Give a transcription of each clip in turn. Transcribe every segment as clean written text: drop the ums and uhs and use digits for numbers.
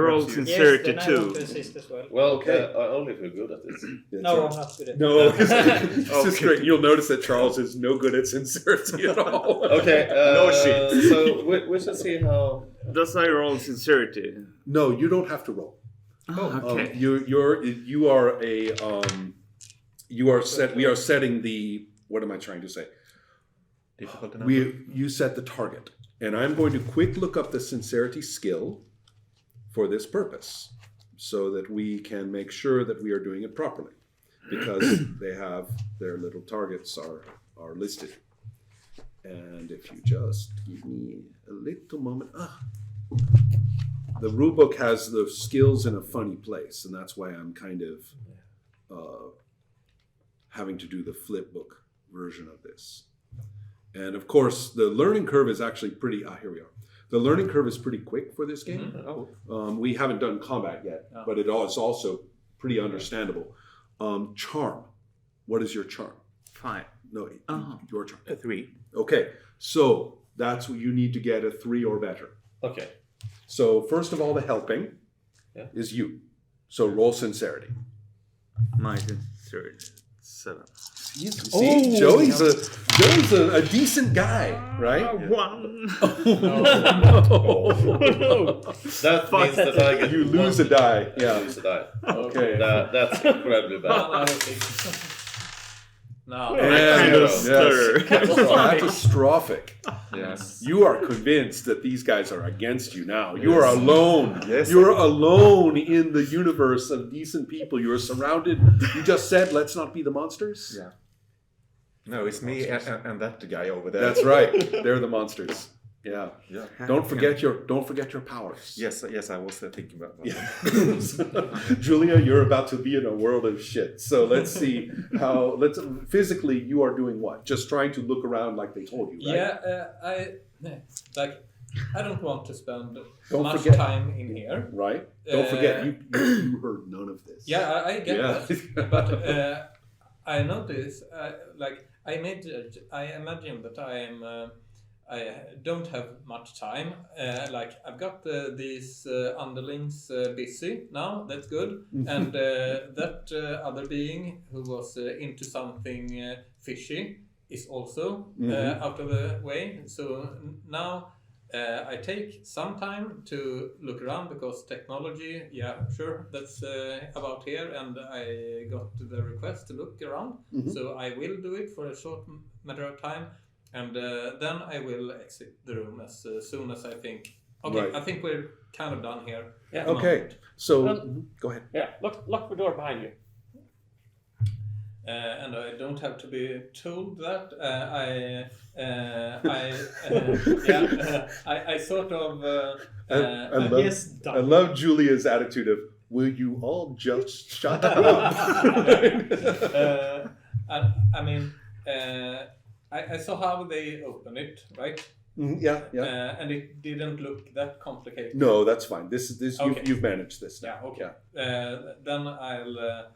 roll perhaps sincerity Yes, then I want too. to assist as well. Well, Okay. only if you're good at this. No, I'm not good at No, it's Okay. just great. You'll notice that Charles is no good at sincerity at all. Okay, No shit. So we should see how. Does I roll sincerity? No, you don't have to roll. Oh, okay. You are a you are set. We are setting the. What am I trying to say? Difficult enough. You set the target, and I'm going to quick look up the sincerity skill for this purpose, so that we can make sure that we are doing it properly, because they have their little targets are listed. And if you just give me a little moment, the rulebook has the skills in a funny place, and that's why I'm kind of having to do the flipbook version of this. And of course, the learning curve is actually pretty. Here we are. The learning curve is pretty quick for this game. Oh. We haven't done combat yet, but it is also pretty understandable. Charm. What is your charm? 5. No, your charm. A 3. Okay, so that's what you need to get a 3 or better. Okay. So first of all, the helping is you. So roll sincerity. My sincerity 7. See, Joey's a decent guy, right? 1. That means that I get You lose a die. I Yeah. lose a die. Okay. That's incredibly bad. No. Catastrophic. Yes. You are convinced that these guys are against you now. You are alone. Yes. You are alone in the universe of decent people. You are surrounded. You just said, let's not be the monsters. Yeah. No, it's me and that guy over there. That's right. They're the monsters. Yeah. Yeah. Don't forget your powers. Yes, I was thinking about that. Yeah. Julia, you're about to be in a world of shit. So let's see how. Physically, you are doing what? Just trying to look around like they told you, right? Yeah, I don't want to spend Don't much forget- time in here. Right. Don't forget, you heard none of this. Yeah, I get Yeah. that. But I notice, I imagine that I don't have much time. I've got these underlings busy now. That's good. And that other being who was into something fishy is also out of the way. So now I take some time to look around, because technology, yeah, sure, that's about here, and I got the request to look around. So I will do it for a short matter of time. And then I will exit the room as soon as I think. Okay, Right. I think we're kind of done here. Yeah. at the Okay. moment. So go ahead. Yeah, lock the door behind you. And I don't have to be told that. I sort of. I love Julia's attitude of, will you all just shut up? I mean, I saw how they open it, right? Yeah. And it didn't look that complicated. No, that's fine. This Okay. you've managed this now. Yeah, okay. Then I'll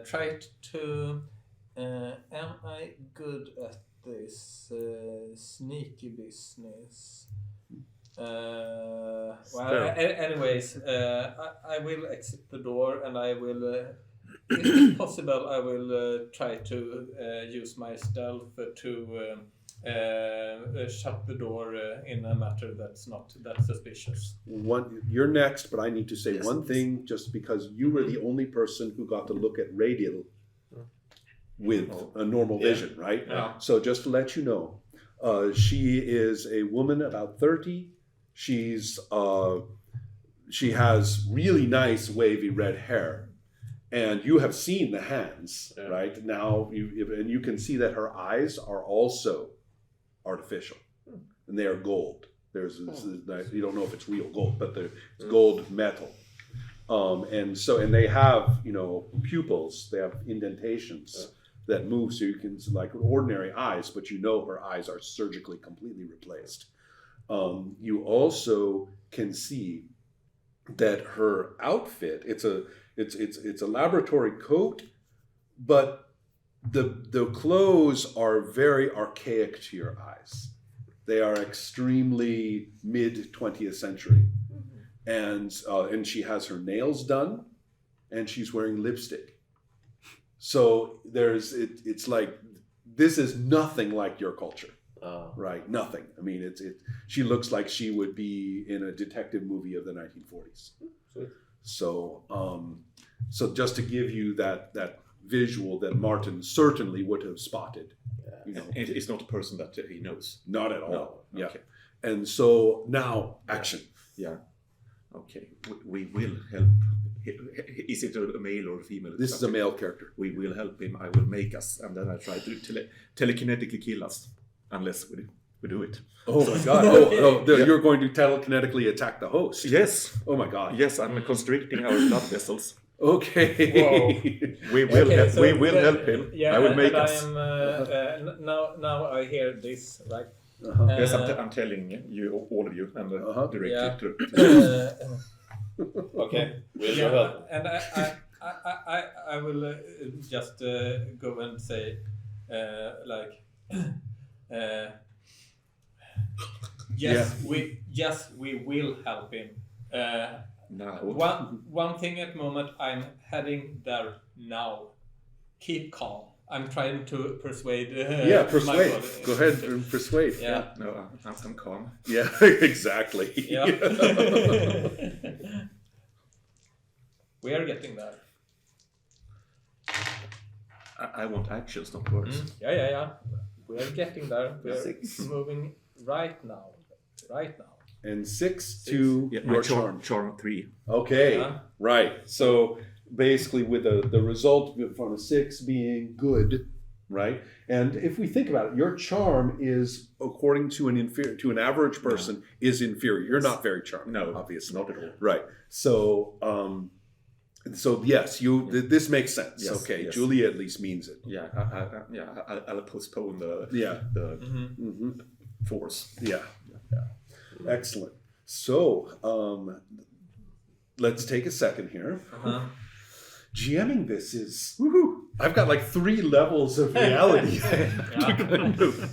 try to. Am I good at this sneaky business? Anyways, I will exit the door, and I will, if possible, I will try to use my stealth to shut the door in a matter that's not that suspicious. You're next, but I need to say one thing, just because you were the only person who got to look at Radial with a normal vision, right? Yeah. So just to let you know, she is a woman about 30. She has really nice wavy red hair, and you have seen the hands, right? Now you can see that her eyes are also artificial, and they are gold. You don't know if it's real gold, but it's gold metal. And they have, pupils. They have indentations that move, so you can, like ordinary eyes, but her eyes are surgically completely replaced. You also can see that her outfit, it's a laboratory coat, but the clothes are very archaic to your eyes. They are extremely mid 20th century. and she has her nails done, and she's wearing lipstick. So it's like this is nothing like your culture, right? Nothing. I mean, she looks like she would be in a detective movie of the 1940s. Sweet. So just to give you that visual that Martin certainly would have spotted. You know, It's not a person that he knows. not at all. No. Yeah. Okay. And so now action. Yeah. Okay. We will help. Is it a male or a female? This is a male character. We will help him. I will make us, and then I try to telekinetically kill us, unless we do it. Oh my god! You're going to telekinetically attack the host. Yes. Oh my god. Yes, I'm constricting our blood vessels. Okay. We will Okay, help. so We will the- help him. Yeah, I will make and us. I am now I hear this right. Yes, I'm telling you, all of you, and directly Yeah. to. Okay, we'll go Yeah, help. and I will just go and say yes, we will help him. Now. One thing at the moment, I'm heading there now. Keep calm. I'm trying to persuade. Yeah, my persuade. body. Go ahead and persuade. Yeah. No, I'm calm. Yeah. Exactly. Yeah. We are getting there. I want actions, not words. Yeah. We are getting there. We are 6. moving right now. And 6 to Yeah, your my charm. charm 3. Okay. Yeah. Right. So basically, with the result from a 6 being good, right? And if we think about it, your charm is, according to an average person, is inferior. You're not very charming. No, obviously, not at all. right. So yes, this makes sense. Yes, Okay, yes. Julia at least means it. Yeah, I'll postpone the Mm-hmm. force. Yeah. Excellent. So let's take a second here. GMing this is woohoo! I've got like 3 levels of reality.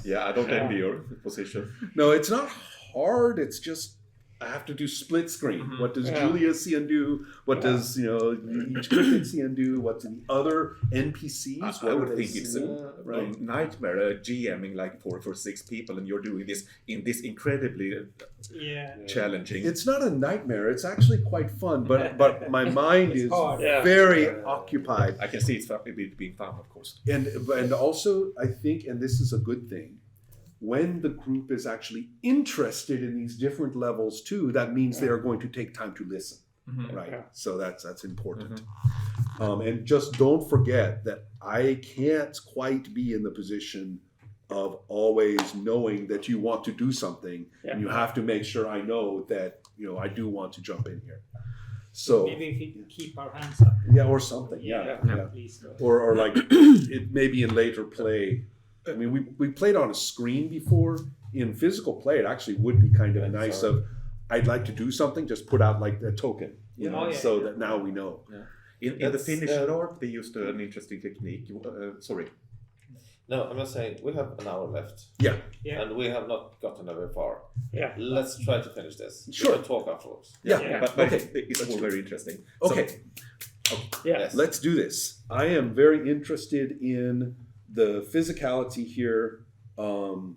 Yeah, I don't envy your position. No, it's not hard. It's just I have to do split screen. What does Julia see and do? What does each critic see and do? What's the other NPCs? I would think it's a right. nightmare GMing like for 6 people, and you're doing this in this incredibly challenging. It's not a nightmare. It's actually quite fun, but my mind is hard. Yeah. very occupied. I can see it's being fun, of course. And also, I think, and this is a good thing, when the group is actually interested in these different levels too, that means they are going to take time to listen, right? Yeah. So that's important. And just don't forget that I can't quite be in the position of always knowing that you want to do something, and you have to make sure I know that I do want to jump in here. So maybe if we keep our hands up. or something, yeah. Please. Or like it maybe in later play. I mean, we played on a screen before. In physical play, it actually would be kind of nice. I'd like to do something, just put out like a token, so that now we know. Yeah. In the Finnish LARP, they used an interesting technique. Sorry. No, I'm just saying we have an hour left. Yeah. And we have not gotten very far. Yeah. Let's try to finish this. Sure. We can talk afterwards. Yeah. But Okay. it's all very interesting. Okay. Yeah. Let's do this. I am very interested in the physicality here.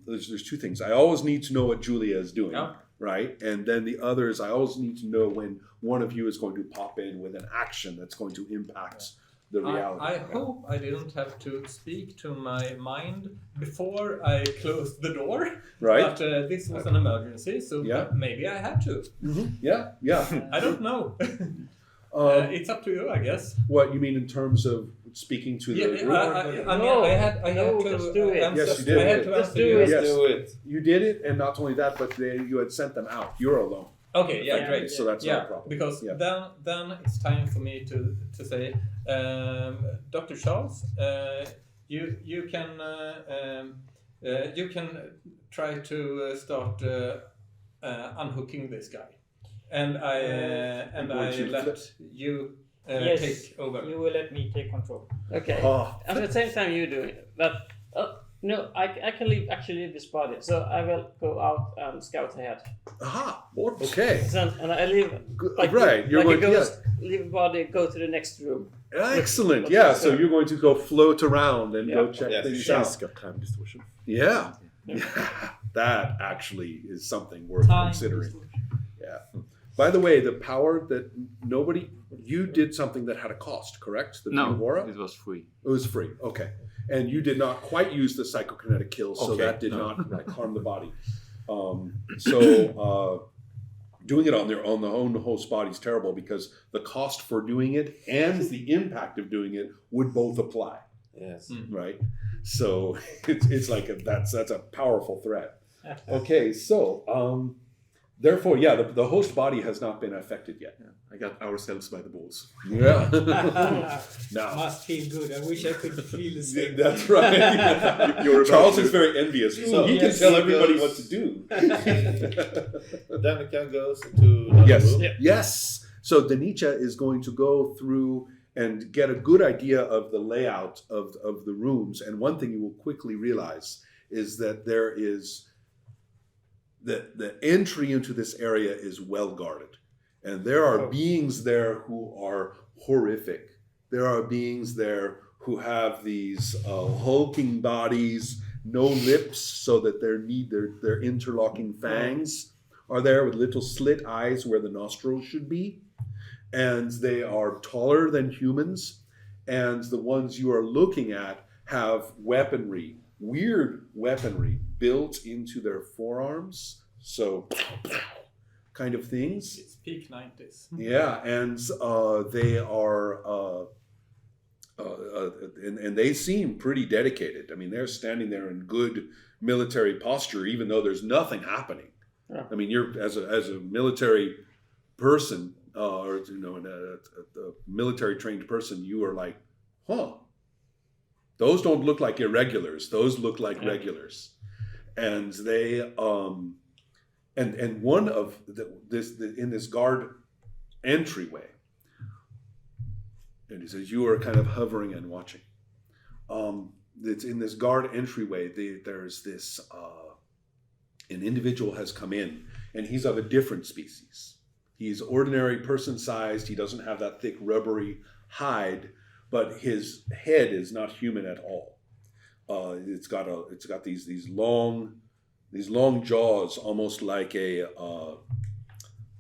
There's 2 things. I always need to know what Julia is doing, right? And then the other is I always need to know when one of you is going to pop in with an action that's going to impact the reality. I hope I didn't have to speak to my mind before I closed the door. Right. But this was an emergency, so maybe I had to. Yeah. I don't know. It's up to you, I guess. What you mean in terms of speaking to the group? I had to. Let's do it. Yes, you did. I had to Let's answer do you. it. Yes. Do it. You did it, and not only that, but you had sent them out. You're alone. Okay, yeah, great. So that's not a problem. Because then it's time for me to say, Dr. Charles, you can try to start unhooking this guy, and I let you take over. You will let me take control. Okay. Oh. At the same time, you do it. But No, I can leave this body, so I will go out and scout ahead. Aha. Okay. So, and I leave Right. You're like going a to. ghost, leave body, go to the next room. Excellent. What's Yeah. that? So you're going to go float around and go check Yes. things She's out. got time distortion. Yeah. That actually is something worth considering. By the way, the power that you did something that had a cost, correct? The No, Aura? it was free. It was free. Okay. And you did not quite use the psychokinetic kill, so Okay, that did no. not harm the body. Doing it on their own host body is terrible because the cost for doing it and the impact of doing it would both apply, Yes. right? So it's like that's a powerful threat. Okay, so therefore, the host body has not been affected yet. I got ourselves by the balls. Yeah. Now, Must feel good. I wish I could feel the same. that's right. Charles is very envious. So, he can yes, tell he everybody goes- what to do. Danica goes into another Yes. room. Yes. So Danica is going to go through and get a good idea of the layout of the rooms. And one thing you will quickly realize is that there is the entry into this area is well guarded. And there are beings there who are horrific. There are beings there who have these hulking bodies, no lips, so that their interlocking fangs are there with little slit eyes where the nostrils should be. And they are taller than humans. And the ones you are looking at have weaponry, weird weaponry built into their forearms. So kind of things. It's peak 90s. Yeah, and they are, and they seem pretty dedicated. I mean, they're standing there in good military posture, even though there's nothing happening. Yeah. I mean, you're as a military person, or a military trained person, you are like, huh? Those don't look like irregulars. Those look like regulars, and they And one of in this guard entryway, and he says you are kind of hovering and watching. It's in this guard entryway. There's this an individual has come in, and he's of a different species. He's ordinary person sized. He doesn't have that thick rubbery hide, but his head is not human at all. It's got these long jaws, almost like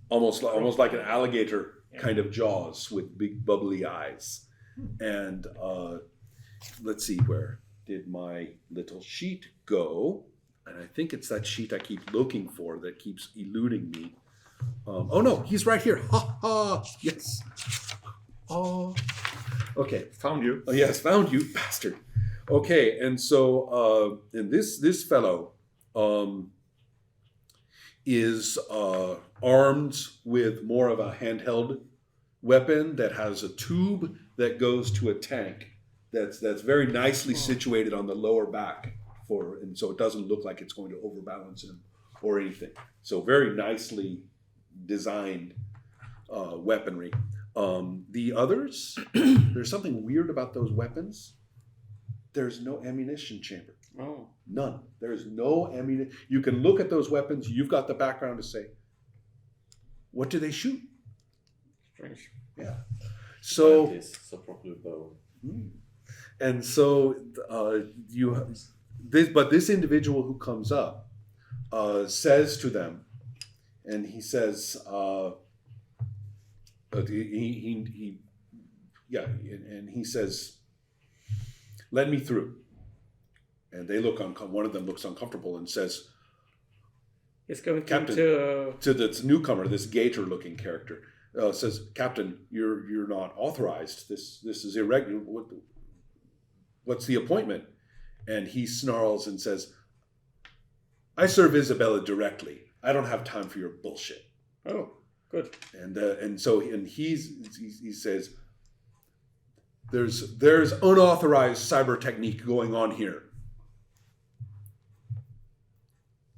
almost like an alligator kind of jaws with big bubbly eyes. And let's see, where did my little sheet go? And I think it's that sheet I keep looking for that keeps eluding me. Oh no, he's right here. Ha ha! Yes. Oh. Okay. Found you. Oh yes, found you, bastard. Okay, and so and this fellow is armed with more of a handheld weapon that has a tube that goes to a tank that's very nicely situated on the lower back and so it doesn't look like it's going to overbalance him or anything. So very nicely designed weaponry. The others, there's something weird about those weapons. There's no ammunition chamber. Oh. None. There's no ammunition. You can look at those weapons. You've got the background to say, what do they shoot? Strange. Yeah. So, Scientists, so probably bow. and so this individual who comes up says to them, and he says, he says, let me through. And they look one of them looks uncomfortable and says, It's going Captain, to this newcomer, this gator-looking character, says, Captain, you're not authorized. This is irregular. What's the appointment? And he snarls and says, I serve Isabella directly. I don't have time for your bullshit. Oh, good. And he says, there's unauthorized cyber technique going on here.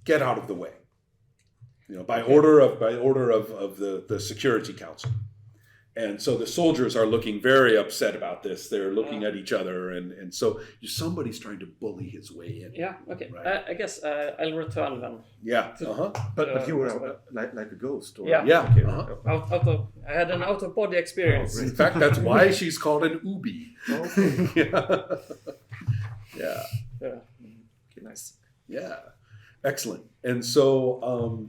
Get out of the way. By order of the Security Council. And so the soldiers are looking very upset about this. They're looking at each other, and so somebody's trying to bully his way in. Yeah, okay. Right. I guess I'll return then. Yeah. But you were like a ghost, or Yeah. Yeah. Okay. I had an out of body experience. In fact, that's why she's called an ubi. Yeah. Yeah. Yeah. Okay, nice. Yeah. Excellent. And so,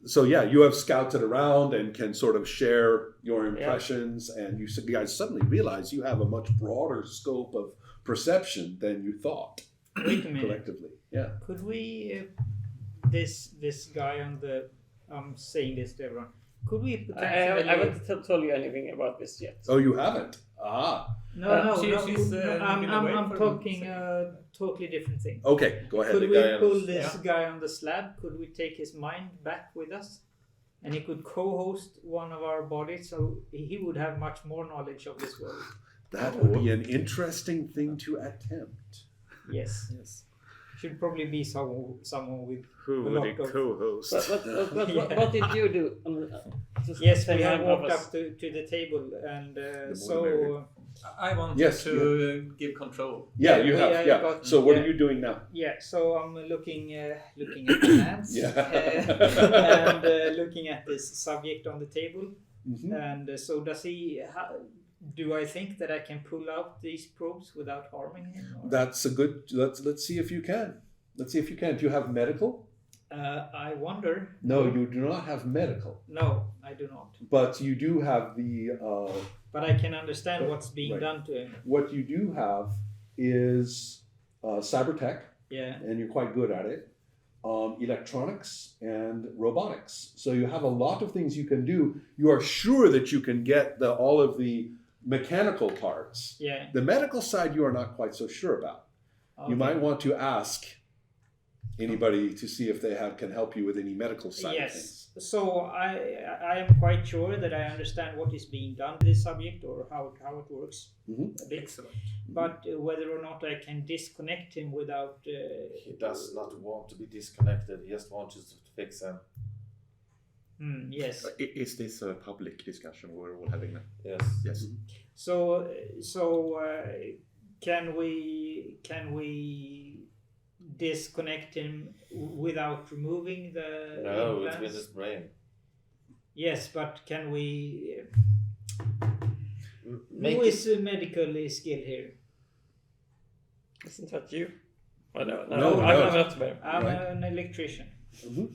so yeah, you have scouted around and can sort of share your impressions, and you guys suddenly realize you have a much broader scope of perception than you thought Wait a minute. collectively. Yeah. Could we, this guy on the, I'm saying this to everyone. Could we I potentially? haven't told you anything about this yet. Oh, you haven't? Ah. She's I'm talking a totally different thing. Okay, go ahead. Could the we guy on pull the- this guy on the slab? Could we take his mind back with us? And he could co-host one of our bodies, so he would have much more knowledge of this world. That would be an interesting thing to attempt. Yes. Yes. Should probably be someone with Who a would lot he of... co-host? What did you do? Yes, we have walked up to the table, and so I want Yes, to give control. Yeah, Yeah, you have. I Yeah. got- So what yeah. are you doing now? yeah. So I'm looking at the hands, Yeah. and looking at this subject on the table, Mhm. and so does he? Do I think that I can pull out these probes without harming him? Or? That's a good. Let's see if you can. Let's see if you can. Do you have medical? I wonder. No, you do not have medical, No, I do not. but you do have the. But I can understand what's being Right. done to him. What you do have is cyber tech, Yeah. and you're quite good at it. Electronics and robotics. So you have a lot of things you can do. You are sure that you can get all of the mechanical parts. Yeah. The medical side you are not quite so sure about. You Okay. might want to ask anybody to see if they can help you with any medical side of things. Yes. So I am quite sure that I understand what is being done to this subject or how it works. Mhm. A bit. Excellent. But whether or not I can disconnect him without. He does not want to be disconnected. He just wants you to fix him. Yes. Is this a public discussion we're all having now? Yes. Yes. So can we disconnect him without removing the No, it's implants? with his brain. Yes, but can we? Make Who it- is medically skilled here? Isn't that you? Oh, No, I'm not there. I'm Right. an electrician. Mhm.